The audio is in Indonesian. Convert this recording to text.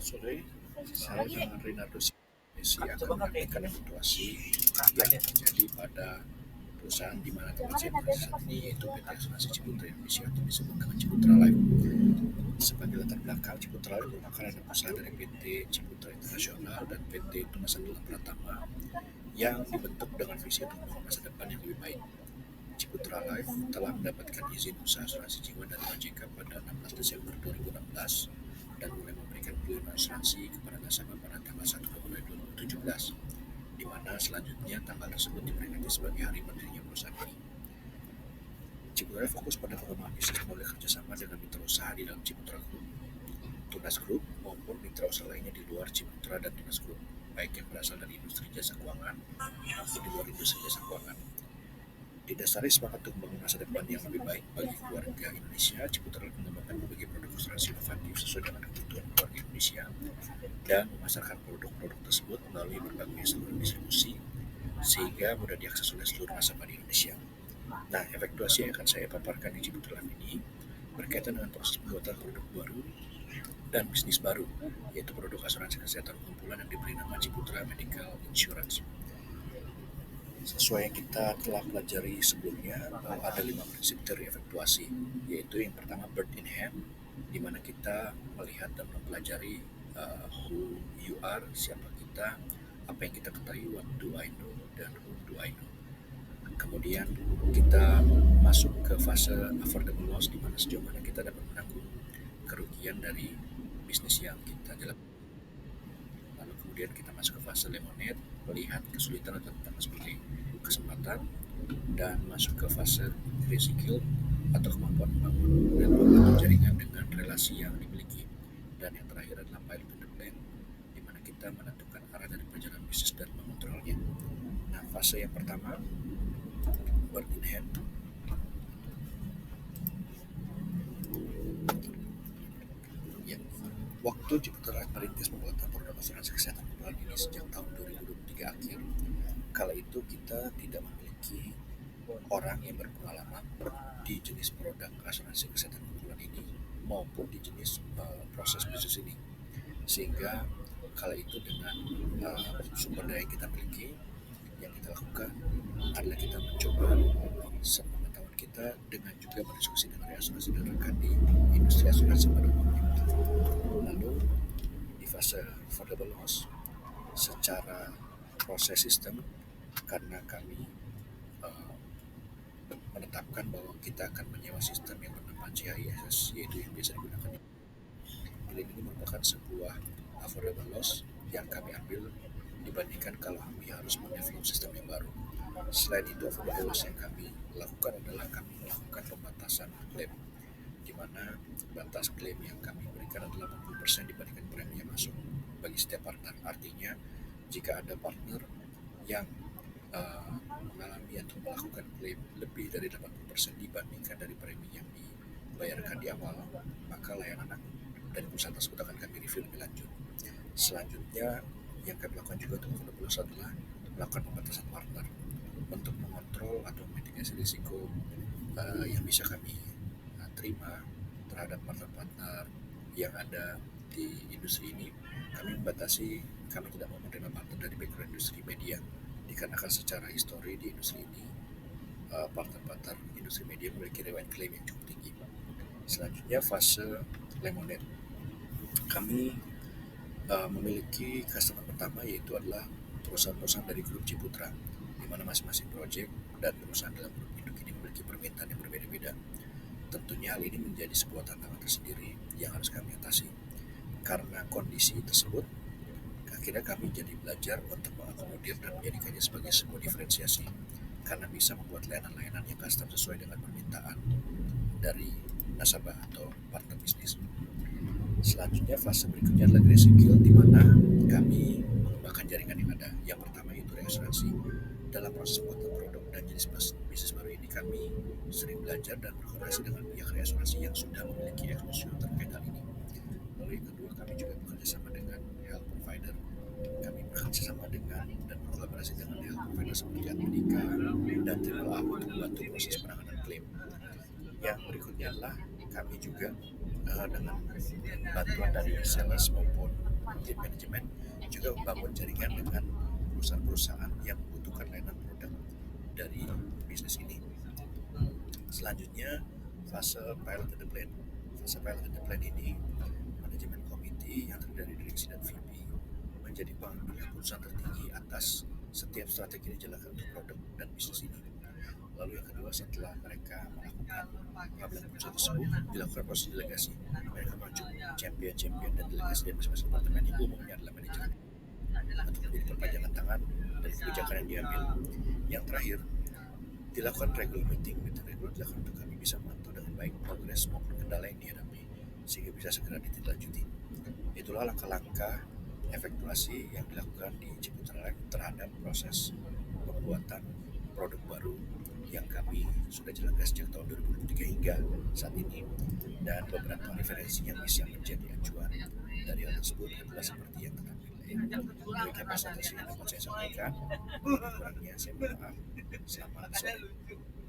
sore, saya dengan Rinaldo Misi akan menyampaikan situasi yang terjadi pada perusahaan di mana tempat saya bekerja saat ini, yaitu PT Asuransi Ciputra Indonesia atau disebut dengan Ciputra Life. Sebagai latar belakang, Ciputra Life merupakan anak usaha dari PT Ciputra Internasional dan PT Tunas Andalan Pratama yang dibentuk dengan visi untuk membangun masa depan yang lebih baik. Ciputra Life telah mendapatkan izin usaha asuransi jiwa dari OJK pada 16 Desember 2016 dan mulai memberikan pelayanan asuransi kepada nasabah pada tanggal 1 Februari 2017, di mana selanjutnya tanggal tersebut diperingati sebagai hari berdirinya perusahaan ini. Ciputra Life fokus pada pengembangan bisnis melalui kerjasama dengan mitra usaha di dalam Ciputra Group, Tunas Group, maupun mitra usaha lainnya di luar Ciputra dan Tunas Group, baik yang berasal dari industri jasa keuangan maupun di luar industri jasa keuangan. Didasari semangat untuk membangun masa depan yang lebih baik bagi keluarga Indonesia, Ciputra mengembangkan berbagai produk asuransi inovatif sesuai dengan kebutuhan keluarga Indonesia dan memasarkan produk-produk tersebut melalui berbagai saluran distribusi sehingga mudah diakses oleh seluruh nasabah di Indonesia. Nah, efektuasi yang akan saya paparkan di Ciputra ini berkaitan dengan proses pembuatan produk baru dan bisnis baru, yaitu produk asuransi kesehatan kumpulan yang diberi nama Ciputra Medical Insurance. Sesuai yang kita telah pelajari sebelumnya, bahwa ada 5 prinsip dari efektuasi, yaitu yang pertama bird in hand, di mana kita melihat dan mempelajari who you are, siapa kita, apa yang kita ketahui, what do I know, dan who do I know. Kemudian kita masuk ke fase affordable loss, di mana sejauh mana kita dapat menanggung kerugian dari bisnis yang kita jalankan. Lalu kemudian kita masuk ke fase lemonade, melihat kesulitan atau tantangan sebagai kesempatan, dan masuk ke fase reskill atau kemampuan membangun network atau jaringan dengan relasi yang dimiliki. Dan yang terakhir adalah pilot in the plan, di mana kita menentukan arah dari perjalanan bisnis dan mengontrolnya. Nah, fase yang pertama, bird in hand. Ya, waktu Ciputra merintis pembuatan produk asuransi kesehatan kumpulan ini sejak tahun 2023 akhir. Kala itu kita tidak memiliki orang yang berpengalaman di jenis produk asuransi kesehatan kumpulan ini maupun di jenis proses bisnis ini, sehingga kala itu dengan sumber daya yang kita miliki, yang kita lakukan adalah kita mencoba sepengetahuan kita dengan juga berdiskusi dengan asuransi dan rekan di industri asuransi pada umumnya. Lalu di fase affordable loss, secara proses sistem, karena kami menetapkan bahwa kita akan menyewa sistem yang bernama CISS, yaitu yang biasa digunakan di klaim ini merupakan sebuah affordable loss yang kami ambil dibandingkan kalau kami harus mendevelop sistem yang baru. Selain itu, affordable loss yang kami lakukan adalah kami melakukan pembatasan klaim, di mana batas klaim yang kami berikan adalah 80% dibandingkan premi yang masuk bagi setiap partner. Artinya, jika ada partner yang mengalami atau melakukan klaim lebih dari 80% dibandingkan dari premi yang dibayarkan di awal, maka layanan dari perusahaan tersebut akan kami review lebih lanjut. Selanjutnya, yang kami lakukan juga untuk affordable loss adalah melakukan pembatasan partner untuk mengontrol atau mitigasi risiko yang bisa kami terima terhadap partner-partner yang ada di industri ini. Kami membatasi, kami tidak mau menerima partner dari background industri media, dikarenakan secara histori di industri ini partner-partner industri media memiliki riwayat klaim yang cukup tinggi. Selanjutnya fase lemonade, kami memiliki customer pertama, yaitu adalah perusahaan-perusahaan dari grup Ciputra, di mana masing-masing project dan perusahaan dalam grup induk ini memiliki permintaan yang berbeda-beda. Tentunya hal ini menjadi sebuah tantangan tersendiri yang harus kami atasi. Karena kondisi tersebut, akhirnya kami jadi belajar untuk mengakomodir dan menjadikannya sebagai sebuah diferensiasi, karena bisa membuat layanan-layanan yang custom sesuai dengan permintaan dari nasabah atau partner bisnis. Selanjutnya fase berikutnya adalah reskill, di mana kami mengembangkan jaringan yang ada. Yang pertama yaitu reasuransi. Dalam proses pembuatan produk dan jenis bisnis baru ini, kami sering belajar dan berkoordinasi dengan pihak reasuransi yang sudah memiliki eksklusif terkait hal ini. Lalu yang kedua, kami juga bekerja sama dengan health provider. Kami bekerja sama dengan dan berkolaborasi dengan health provider seperti Admedika dan Triple A untuk membantu proses penanganan klaim. Yang berikutnya adalah kami juga dengan bantuan dari sales maupun tim manajemen juga membangun jaringan dengan perusahaan-perusahaan yang membutuhkan layanan produk dari bisnis ini. Selanjutnya, fase pilot and the plan. Fase pilot and the plan ini, manajemen komite yang terdiri dari direksi dan VP menjadi pengambil keputusan tertinggi atas setiap strategi yang dijalankan untuk produk dan bisnis ini. Lalu yang kedua, setelah mereka melakukan pengambilan keputusan tersebut, dilakukan proses delegasi. Mereka menunjuk champion-champion dan delegasi dari masing-masing departemen yang umumnya adalah manajemen untuk menjadi perpanjangan tangan dari kebijakan yang diambil. Yang terakhir, dilakukan regular meeting. Meeting regular dilakukan untuk kami bisa memantau dengan baik progres maupun kendala yang dihadapi sehingga bisa segera ditindaklanjuti. Itulah langkah-langkah efektuasi yang dilakukan di Ciputra terhadap proses pembuatan produk baru yang kami sudah jalankan sejak tahun 2023 hingga saat ini, dan beberapa referensi yang bisa menjadi acuan dari hal tersebut adalah seperti yang tertampil. Demikian presentasi yang dapat saya sampaikan. Kurangnya saya mohon maaf. Selamat sore.